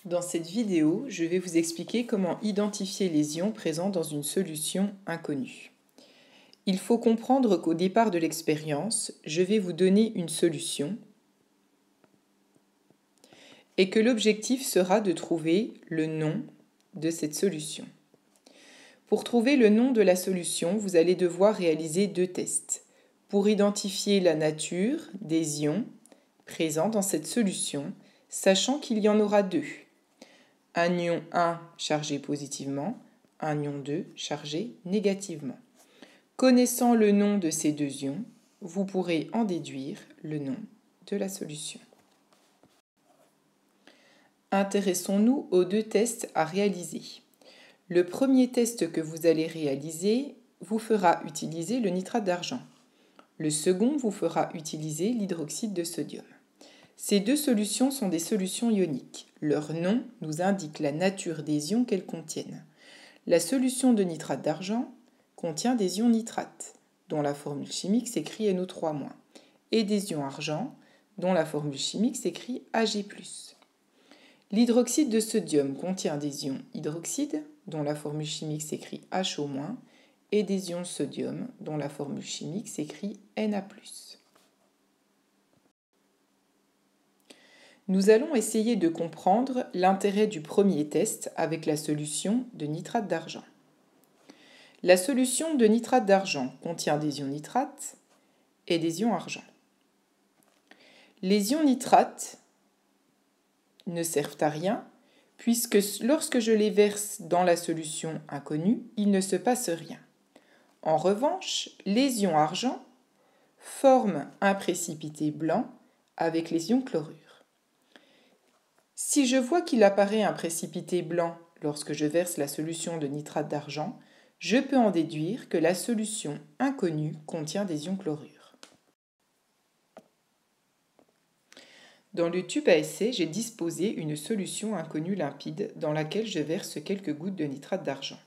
Dans cette vidéo, je vais vous expliquer comment identifier les ions présents dans une solution inconnue. Il faut comprendre qu'au départ de l'expérience, je vais vous donner une solution et que l'objectif sera de trouver le nom de cette solution. Pour trouver le nom de la solution, vous allez devoir réaliser deux tests pour identifier la nature des ions présents dans cette solution, sachant qu'il y en aura deux. Un ion 1 chargé positivement, un ion 2 chargé négativement. Connaissant le nom de ces deux ions, vous pourrez en déduire le nom de la solution. Intéressons-nous aux deux tests à réaliser. Le premier test que vous allez réaliser vous fera utiliser le nitrate d'argent. Le second vous fera utiliser l'hydroxyde de sodium. Ces deux solutions sont des solutions ioniques. Leur nom nous indique la nature des ions qu'elles contiennent. La solution de nitrate d'argent contient des ions nitrates, dont la formule chimique s'écrit NO3-, et des ions argent, dont la formule chimique s'écrit Ag+. L'hydroxyde de sodium contient des ions hydroxyde, dont la formule chimique s'écrit HO-, et des ions sodium, dont la formule chimique s'écrit Na+. Nous allons essayer de comprendre l'intérêt du premier test avec la solution de nitrate d'argent. La solution de nitrate d'argent contient des ions nitrates et des ions argent. Les ions nitrates ne servent à rien puisque lorsque je les verse dans la solution inconnue, il ne se passe rien. En revanche, les ions argent forment un précipité blanc avec les ions chlorure. Si je vois qu'il apparaît un précipité blanc lorsque je verse la solution de nitrate d'argent, je peux en déduire que la solution inconnue contient des ions chlorure. Dans le tube à essai, j'ai disposé une solution inconnue limpide dans laquelle je verse quelques gouttes de nitrate d'argent.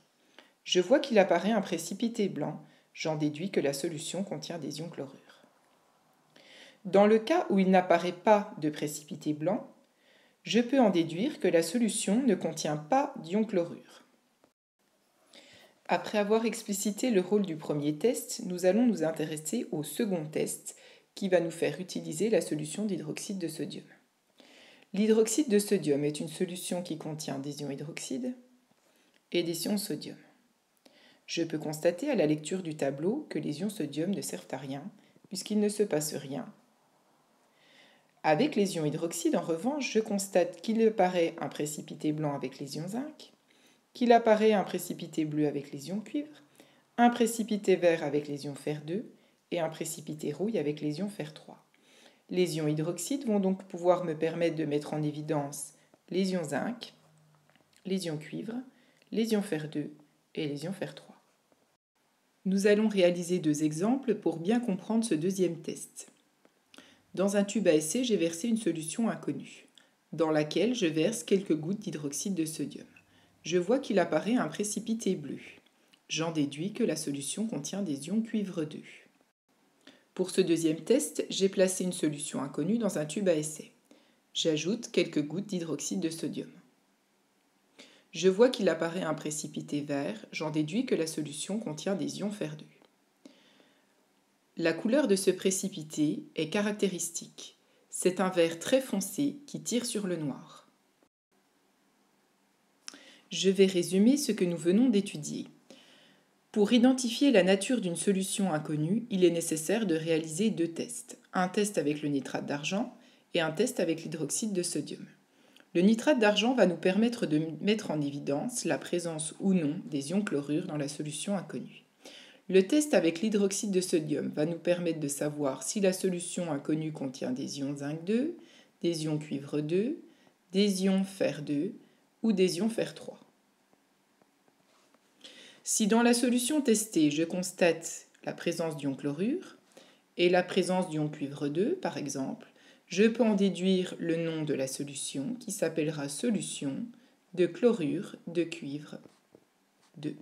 Je vois qu'il apparaît un précipité blanc, j'en déduis que la solution contient des ions chlorure. Dans le cas où il n'apparaît pas de précipité blanc, je peux en déduire que la solution ne contient pas d'ion chlorure. Après avoir explicité le rôle du premier test, nous allons nous intéresser au second test qui va nous faire utiliser la solution d'hydroxyde de sodium. L'hydroxyde de sodium est une solution qui contient des ions hydroxyde et des ions sodium. Je peux constater à la lecture du tableau que les ions sodium ne servent à rien puisqu'il ne se passe rien. Avec les ions hydroxyde, en revanche, je constate qu'il apparaît un précipité blanc avec les ions zinc, qu'il apparaît un précipité bleu avec les ions cuivre, un précipité vert avec les ions fer2 et un précipité rouille avec les ions fer3. Les ions hydroxyde vont donc pouvoir me permettre de mettre en évidence les ions zinc, les ions cuivre, les ions fer2 et les ions fer3. Nous allons réaliser deux exemples pour bien comprendre ce deuxième test. Dans un tube à essai, j'ai versé une solution inconnue, dans laquelle je verse quelques gouttes d'hydroxyde de sodium. Je vois qu'il apparaît un précipité bleu. J'en déduis que la solution contient des ions cuivre 2. Pour ce deuxième test, j'ai placé une solution inconnue dans un tube à essai. J'ajoute quelques gouttes d'hydroxyde de sodium. Je vois qu'il apparaît un précipité vert. J'en déduis que la solution contient des ions fer2. La couleur de ce précipité est caractéristique. C'est un vert très foncé qui tire sur le noir. Je vais résumer ce que nous venons d'étudier. Pour identifier la nature d'une solution inconnue, il est nécessaire de réaliser deux tests. Un test avec le nitrate d'argent et un test avec l'hydroxyde de sodium. Le nitrate d'argent va nous permettre de mettre en évidence la présence ou non des ions chlorure dans la solution inconnue. Le test avec l'hydroxyde de sodium va nous permettre de savoir si la solution inconnue contient des ions zinc 2, des ions cuivre 2, des ions fer 2 ou des ions fer 3. Si dans la solution testée, je constate la présence d'ions chlorure et la présence d'ions cuivre 2, par exemple, je peux en déduire le nom de la solution qui s'appellera solution de chlorure de cuivre 2.